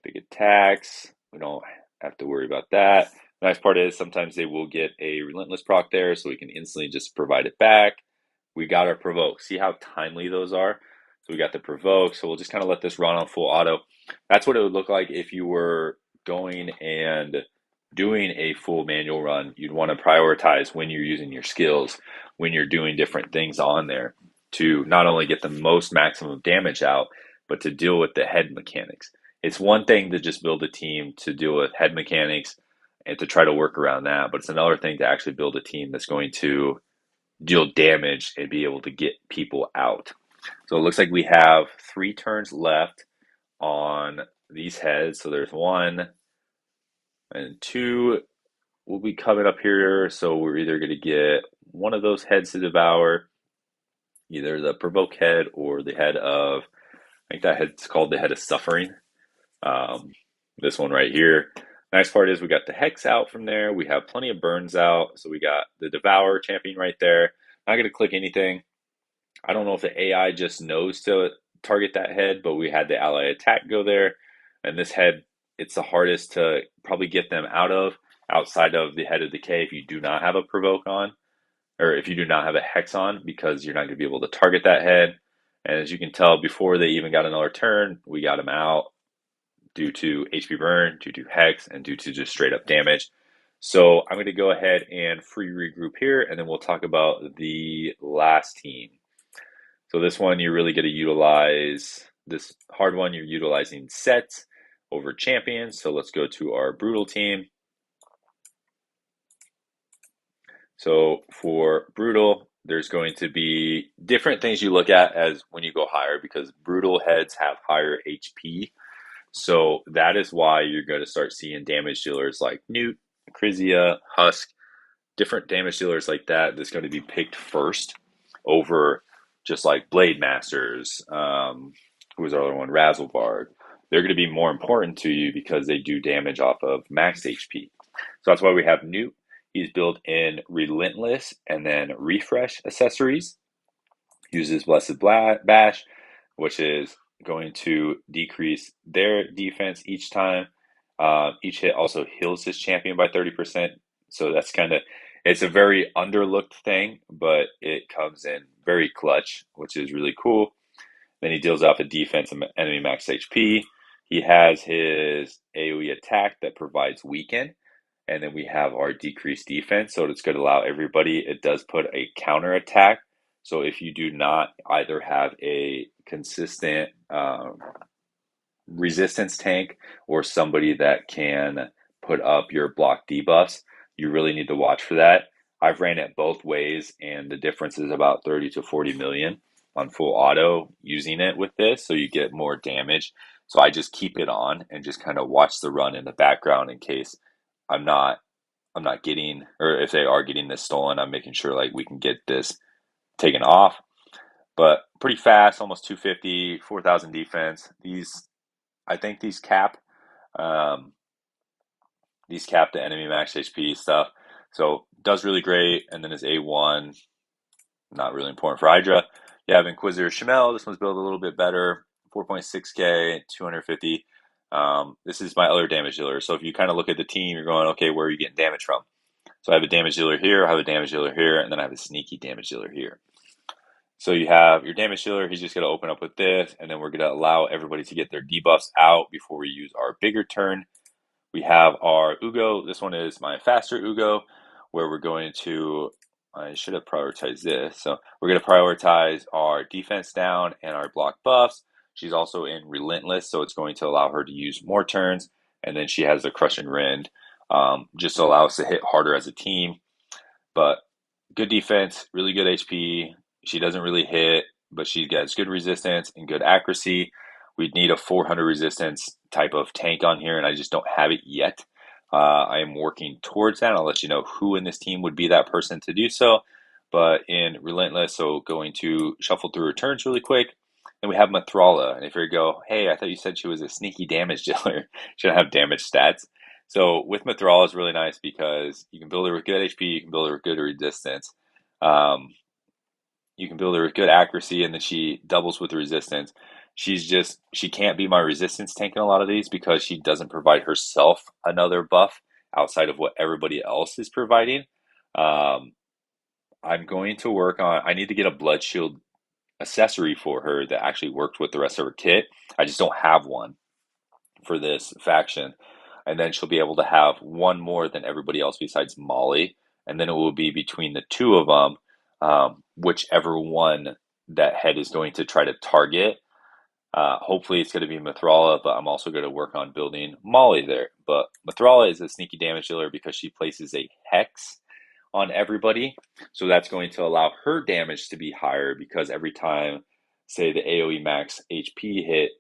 Big attacks. We don't have to worry about that. The nice part is sometimes they will get a relentless proc there, so we can instantly just provide it back. We got our provoke. See how timely those are? So we got the provoke, so we'll just kind of let this run on full auto. That's what it would look like if you were going and doing a full manual run. You'd want to prioritize when you're using your skills, when you're doing different things on there to not only get the most maximum damage out, but to deal with the head mechanics. It's one thing to just build a team to deal with head mechanics and to try to work around that, but it's another thing to actually build a team that's going to deal damage and be able to get people out. So it looks like we have 3 turns left on these heads. So there's 1 and 2 will be coming up here. So we're either going to get one of those heads to devour, either the provoke head or the head of, I think that head's called the head of suffering. This one right here. Nice part is we got the hex out from there. We have plenty of burns out. So we got the devour champion right there. Not going to click anything. I don't know if the AI just knows to target that head, but we had the ally attack go there. And this head, it's the hardest to probably get them outside of the head of decay if you do not have a provoke on, or if you do not have a hex on, because you're not going to be able to target that head. And as you can tell, before they even got another turn, we got them out due to HP burn, due to hex, and due to just straight up damage. So I'm going to go ahead and free regroup here, and then we'll talk about the last team. So this one, you're really going to utilize, this hard one, you're utilizing sets over champions. So let's go to our brutal team. So for brutal, there's going to be different things you look at as when you go higher, because brutal heads have higher HP. So that is why you're going to start seeing damage dealers like Newt, Crizia, Husk, different damage dealers like that. That's going to be picked first over just like Blade Masters. Who was our other one? Razzlebard. They're going to be more important to you because they do damage off of max HP. So that's why we have Newt. He's built in Relentless and then Refresh accessories. Uses Blessed Bash, which is going to decrease their defense each time. Each hit also heals his champion by 30%. So that's it's a very underlooked thing, but it comes in very clutch, which is really cool. Then he deals off a defense and enemy max HP. He has his AoE attack that provides weaken. And then we have our decreased defense. So it's going to allow everybody, it does put a counter attack. So if you do not either have a consistent resistance tank or somebody that can put up your block debuffs, you really need to watch for that. I've ran it both ways, and the difference is about 30 to 40 million on full auto using it with this, so you get more damage. So I just keep it on and just kind of watch the run in the background in case I'm not I'm not getting, or if they are getting this stolen, I'm making sure like we can get this taken off. But pretty fast, almost 250, 4,000 defense. I think um, these cap the enemy max HP stuff. So does really great. And then his A1, not really important for Hydra. You have Inquisitor Shamel. This one's built a little bit better. 4.6k, 250. This is my other damage dealer. So if you kind of look at the team, you're going, okay, where are you getting damage from? So I have a damage dealer here, I have a damage dealer here, and then I have a sneaky damage dealer here. So you have your damage dealer, he's just going to open up with this, and then we're going to allow everybody to get their debuffs out before we use our bigger turn. We have our Ugo. This one is my faster Ugo, where we're going to, I should have prioritized this. So we're going to prioritize our defense down and our block buffs. She's also in Relentless, so it's going to allow her to use more turns. And then she has the Crush and Rend, just to allow us to hit harder as a team. But good defense, really good HP. She doesn't really hit, but she gets good resistance and good accuracy. We'd need a 400 resistance type of tank on here, and I just don't have it yet. I am working towards that. I'll let you know who in this team would be that person to do so. But in Relentless, so going to shuffle through returns really quick. And we have Mathrala. And if you go, hey, I thought you said she was a sneaky damage dealer. She doesn't have damage stats. So with Mithril is really nice because you can build her with good HP, you can build her with good resistance, um, you can build her with good accuracy, and then she doubles with resistance. She can't be my resistance tank in a lot of these because she doesn't provide herself another buff outside of what everybody else is providing. Um, I'm going to work on. I need to get a blood shield accessory for her that actually worked with the rest of her kit. I just don't have one for this faction, and then she'll be able to have one more than everybody else besides Molly, and then it will be between the two of them, whichever one that head is going to try to target. Hopefully, it's going to be Mithrala, but I'm also going to work on building Molly there. But Mithrala is a sneaky damage dealer because she places a hex on everybody, so that's going to allow her damage to be higher because every time, say, the AoE max HP hit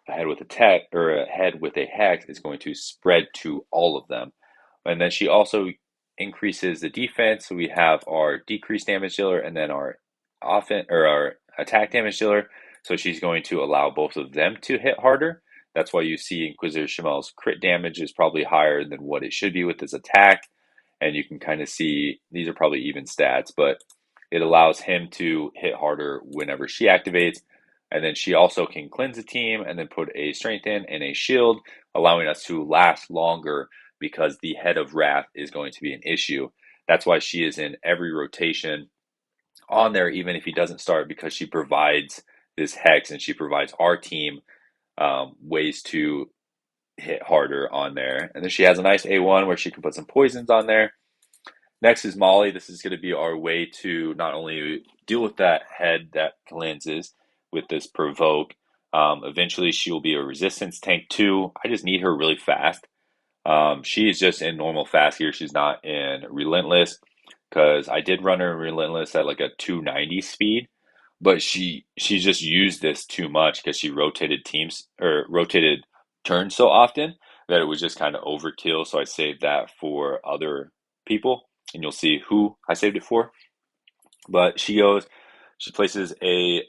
a head with a tech or a head with a hex is going to spread to all of them. And then she also increases the defense. So we have our decreased damage dealer and then our offense or our attack damage dealer. So she's going to allow both of them to hit harder. That's why you see Inquisitor Shamel's crit damage is probably higher than what it should be with his attack. And you can kind of see these are probably even stats, but it allows him to hit harder whenever she activates. And then she also can cleanse the team and then put a strength in and a shield, allowing us to last longer because the head of Wrath is going to be an issue. That's why she is in every rotation on there, even if he doesn't start, because she provides this hex and she provides our team ways to hit harder on there. And then she has a nice A1 where she can put some poisons on there. Next is Molly. This is going to be our way to not only deal with that head that cleanses with this provoke. Eventually, she will be a resistance tank too. I just need her really fast. She is just in normal fast here. She's not in relentless because I did run her in relentless at like a 290 speed, but she's just used this too much because she rotated teams or rotated turns so often that it was just kind of overkill. So I saved that for other people, and you'll see who I saved it for. But she places a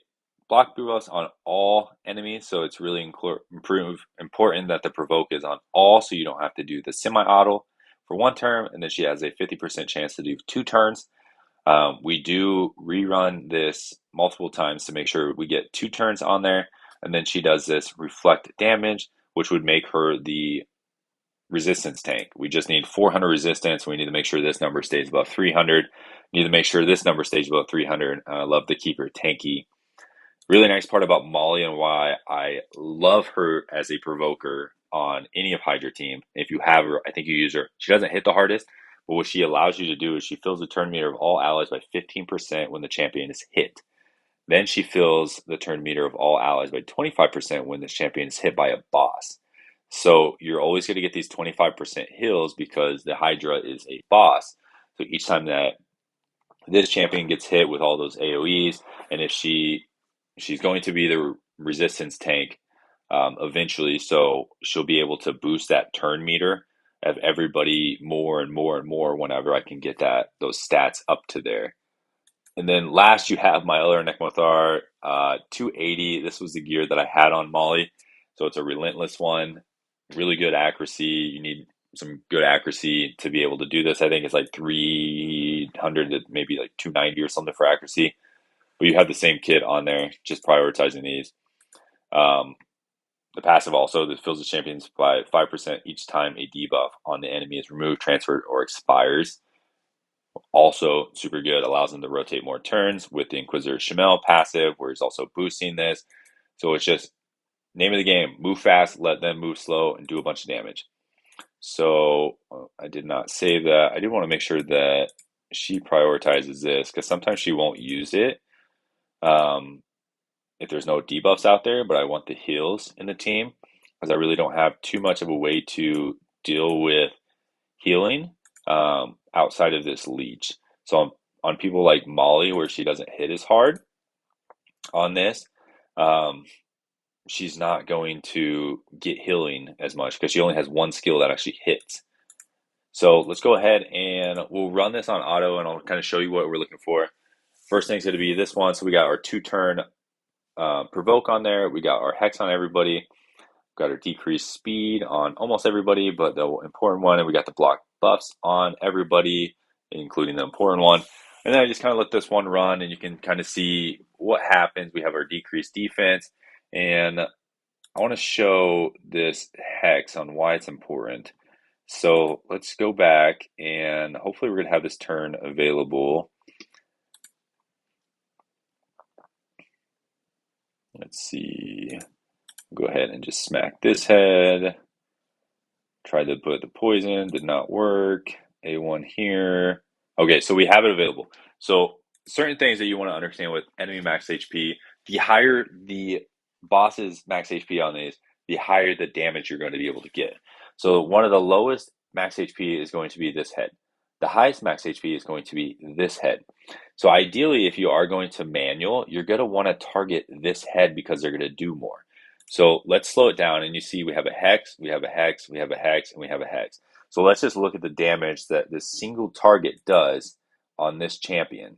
block buff on all enemies, so it's really important that the provoke is on all, so you don't have to do the semi-auto for one turn, and then she has a 50% chance to do 2 turns. We do rerun this multiple times to make sure we get 2 turns on there, and then she does this reflect damage, which would make her the resistance tank. We just need 400 resistance. We need to make sure this number stays above 300. Need to make sure this number stays above 300. I love to keep her tanky. Really nice part about Molly and why I love her as a provoker on any of Hydra team. If you have her, I think you use her. She doesn't hit the hardest, but what she allows you to do is she fills the turn meter of all allies by 15% when the champion is hit. Then she fills the turn meter of all allies by 25% when the champion is hit by a boss. So you're always going to get these 25% heals because the Hydra is a boss. So each time that this champion gets hit with all those AoEs, and if she's going to be the resistance tank eventually, so she'll be able to boost that turn meter of everybody more and more and more whenever I can get those stats up to there. And then last, you have my other Nekmothar 280. This was the gear that I had on Molly. So it's a relentless one, really good accuracy. You need some good accuracy to be able to do this. I think it's like 300 to maybe like 290 or something for accuracy. But you have the same kit on there, just prioritizing these. Um, the passive also that fills the champions by 5% each time a debuff on the enemy is removed, transferred, or expires. Also super good, allows them to rotate more turns with the Inquisitor Shamel passive, where he's also boosting this. So it's just name of the game: move fast, let them move slow, and do a bunch of damage. So I did not save that. I do want to make sure that she prioritizes this because sometimes she won't use it if there's no debuffs out there. But I want the heals in the team because I really don't have too much of a way to deal with healing outside of this leech. So on people like Molly, where she doesn't hit as hard on this, she's not going to get healing as much because she only has one skill that actually hits. So let's go ahead and we'll run this on auto and I'll kind of show you what we're looking for. First thing's going to be this one. So we got our 2-turn provoke on there. We got our hex on everybody. Got our decreased speed on almost everybody, but the important one, and we got the block buffs on everybody, including the important one. And then I just kind of let this one run, and you can kind of see what happens. We have our decreased defense, and I want to show this hex on why it's important. So let's go back, and hopefully we're going to have this turn available. Let's see. Go ahead and just smack this head. Tried to put the poison, did not work. A1 here. Okay, so we have it available. So certain things that you want to understand with enemy max HP, the higher the boss's max HP on these, the higher the damage you're going to be able to get. So one of the lowest max HP is going to be this head. The highest max HP is going to be this head. So ideally, if you are going to manual, you're going to want to target this head because they're going to do more. So let's slow it down, and you see we have a hex, we have a hex, we have a hex, and we have a hex. So let's just look at the damage that this single target does on this champion.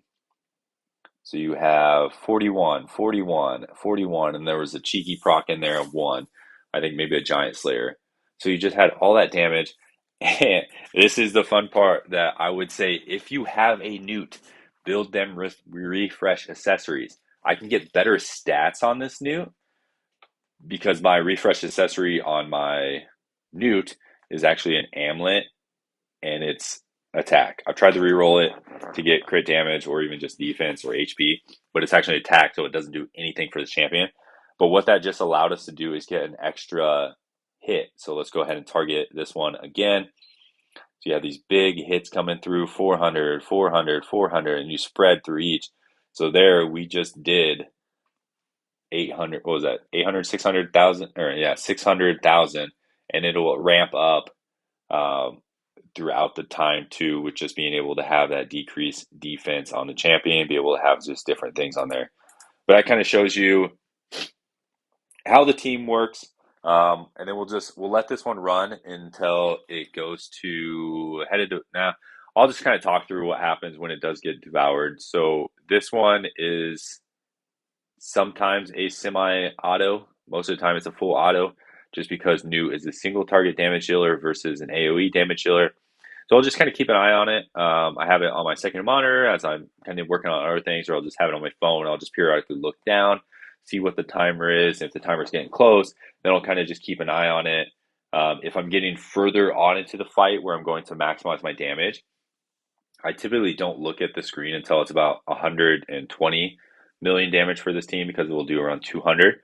So you have 41, 41, 41, and there was a cheeky proc in there of 1. I think maybe a Giant Slayer. So you just had all that damage. And this is the fun part that I would say, if you have a newt, build them refresh accessories. I can get better stats on this newt because my refresh accessory on my newt is actually an amulet and it's attack. I've tried to reroll it to get crit damage or even just defense or HP, but it's actually attack, so it doesn't do anything for the champion. But what that just allowed us to do is get an extra hit. So let's go ahead and target this one again. So you have these big hits coming through, 400, 400, 400, and you spread through each. So there we just did 800, what was that? 800, 600,000, or yeah, 600,000, and it'll ramp up throughout the time too, with just being able to have that decreased defense on the champion, be able to have just different things on there. But that kind of shows you how the team works. And then we'll let this one run until it goes to headed to now. I'll just kind of talk through what happens when it does get devoured. So this one is sometimes a semi-auto. Most of the time it's a full auto, just because Newt is a single target damage dealer versus an AoE damage dealer. So I'll just kind of keep an eye on it. I have it on my second monitor as I'm kind of working on other things, or I'll just have it on my phone. I'll just periodically look down, see what the timer is. If the timer's getting close, then I'll kind of just keep an eye on it. If I'm getting further on into the fight where I'm going to maximize my damage, I typically don't look at the screen until it's about 120 million damage for this team, because it will do around 200.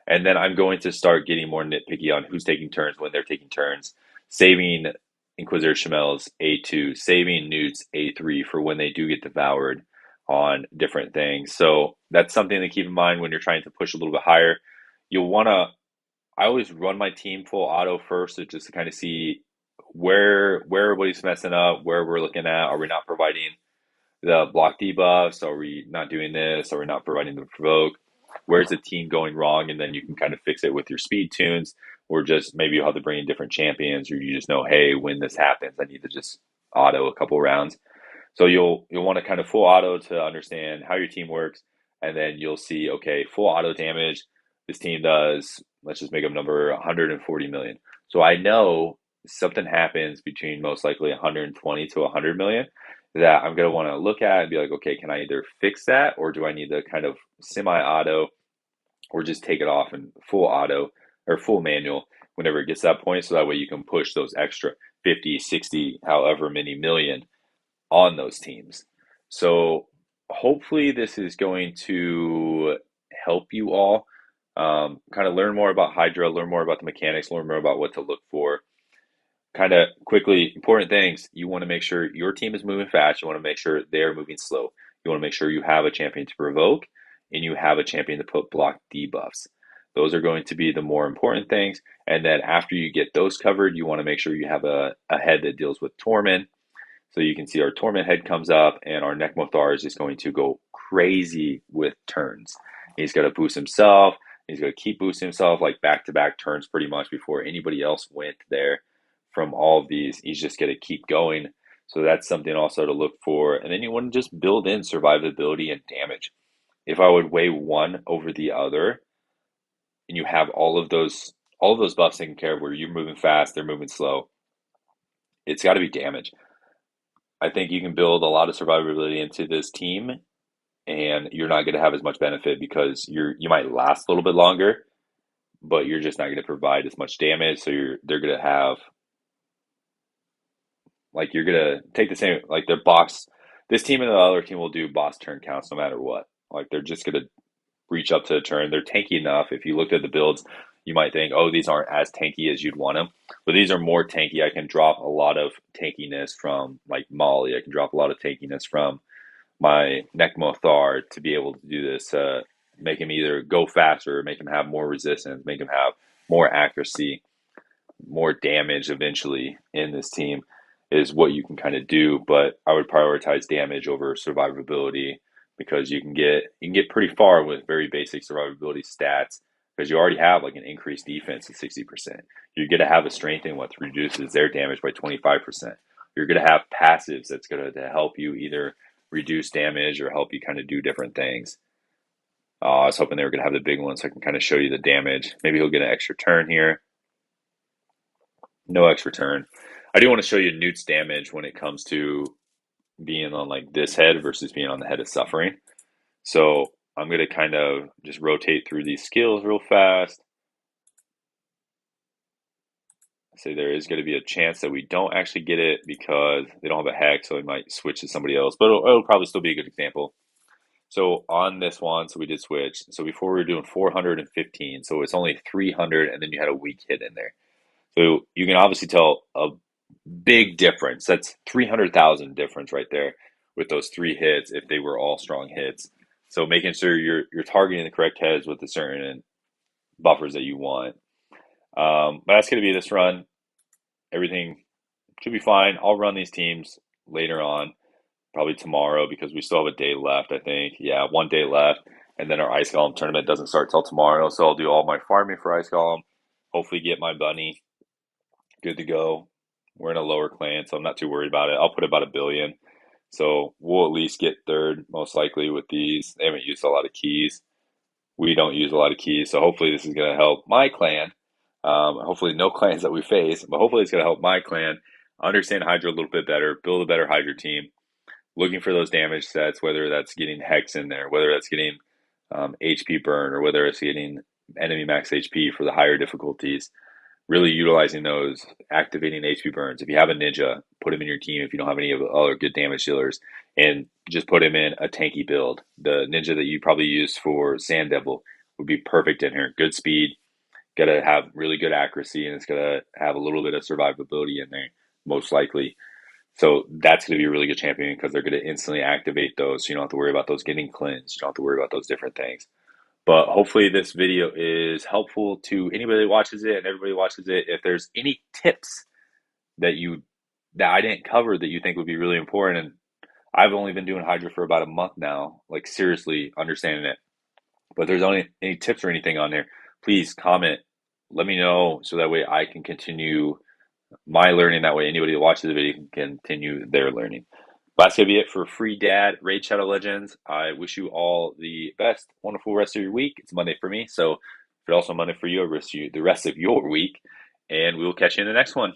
And then I'm going to start getting more nitpicky on who's taking turns, when they're taking turns, saving Inquisitor Shamel's A2, saving Newt's A3 for when they do get devoured on different things. So that's something to keep in mind when you're trying to push a little bit higher. You'll want to, I always run my team full auto first, just to kind of see where everybody's messing up, where we're looking at. Are we not providing the block debuffs? Are we not doing this? Are we not providing the provoke? where's the team going wrong, and then you can kind of fix it with your speed tunes, or just maybe you'll have to bring in different champions, or you just know, hey, when this happens, I need to just auto a couple rounds. So you'll want to kind of full auto to understand how your team works, and then you'll see, okay, full auto damage. This team does, let's just make up a number, 140 million. So I know something happens between most likely 120 to 100 million that I'm going to want to look at and be like, okay, can I either fix that, or do I need to kind of semi-auto, or just take it off and full auto or full manual whenever it gets to that point, so that way you can push those extra 50, 60, however many million on those teams. So hopefully this is going to help you all kind of learn more about Hydra, learn more about the mechanics, learn more about what to look for. Kind of quickly, important things. You want to make sure your team is moving fast. You want to make sure they're moving slow. You want to make sure you have a champion to provoke, and you have a champion to put block debuffs. Those are going to be the more important things. And then after you get those covered, you want to make sure you have a head that deals with Torment. So you can see our Torment head comes up, and our Nekmothar is just going to go crazy with turns. He's going to boost himself. He's going to keep boosting himself like back-to-back turns pretty much before anybody else went there from all of these. He's just going to keep going. So that's something also to look for. And then you want to just build in survivability and damage. If I would weigh one over the other, and you have all of those buffs taken care of, where you're moving fast, they're moving slow, it's got to be damage. I think you can build a lot of survivability into this team, and you're not going to have as much benefit because you might last a little bit longer, but you're just not going to provide as much damage. So they're going to have, like, you're going to take the same, like, their box. This team and the other team will do boss turn counts no matter what. Like, they're just going to reach up to the turn. They're tanky enough. If you looked at the builds, you might think, oh, these aren't as tanky as you'd want them, but these are more tanky. I can drop a lot of tankiness from, like, Molly. I can drop a lot of tankiness from my Nekmothar to be able to do this. Make him either go faster, make him have more resistance, make him have more accuracy, more damage eventually in this team is what you can kind of do. But I would prioritize damage over survivability, because you can get pretty far with very basic survivability stats, because you already have like an increased defense of 60%. You're going to have a strengthening what reduces their damage by 25%. You're going to have passives that's going to help you either reduce damage or help you kind of do different things. I was hoping they were going to have the big one so I can kind of show you the damage. Maybe he'll get an extra turn here. No extra turn. I do want to show you Newt's damage when it comes to being on like this head versus being on the head of suffering. So I'm going to kind of just rotate through these skills real fast. Say there is going to be a chance that we don't actually get it because they don't have a hex, so we might switch to somebody else, but it'll probably still be a good example. So on this one, so we did switch. So before we were doing 415, so it's only 300, and then you had a weak hit in there. So you can obviously tell a big difference. That's 300,000 difference right there with those three hits if they were all strong hits. So making sure you're targeting the correct heads with the certain buffers that you want. But that's going to be this run. Everything should be fine. I'll run these teams later on, probably tomorrow, because we still have a day left, I think. Yeah, 1 day left. And then our Ice Golem tournament doesn't start till tomorrow. So I'll do all my farming for Ice Golem. Hopefully get my bunny good to go. We're in a lower clan, so I'm not too worried about it. I'll put about 1 billion. So we'll at least get third, most likely, with these. They haven't used a lot of keys. We don't use a lot of keys. So hopefully this is going to help my clan. Hopefully no clans that we face, but hopefully it's going to help my clan understand Hydra a little bit better, build a better Hydra team, looking for those damage sets, whether that's getting Hex in there, whether that's getting HP burn, or whether it's getting enemy max HP for the higher difficulties. Really utilizing those, activating HP burns. If you have a ninja, put him in your team if you don't have any of the other good damage dealers, and just put him in a tanky build. The ninja that you probably use for Sand Devil would be perfect in here. Good speed, got to have really good accuracy, and it's got to have a little bit of survivability in there, most likely. So that's going to be a really good champion, because they're going to instantly activate those. So you don't have to worry about those getting cleansed. You don't have to worry about those different things. But hopefully this video is helpful to anybody that watches it and everybody watches it. If there's any tips that I didn't cover that you think would be really important, and I've only been doing Hydra for about a month now, like seriously understanding it. But if there's any tips or anything on there, please comment. Let me know so that way I can continue my learning. That way anybody that watches the video can continue their learning. But that's gonna be it for Free Dad Raid Shadow Legends. I wish you all the best, wonderful rest of your week. It's Monday for me, so if it's also Monday for you, I wish you the rest of your week, and we will catch you in the next one.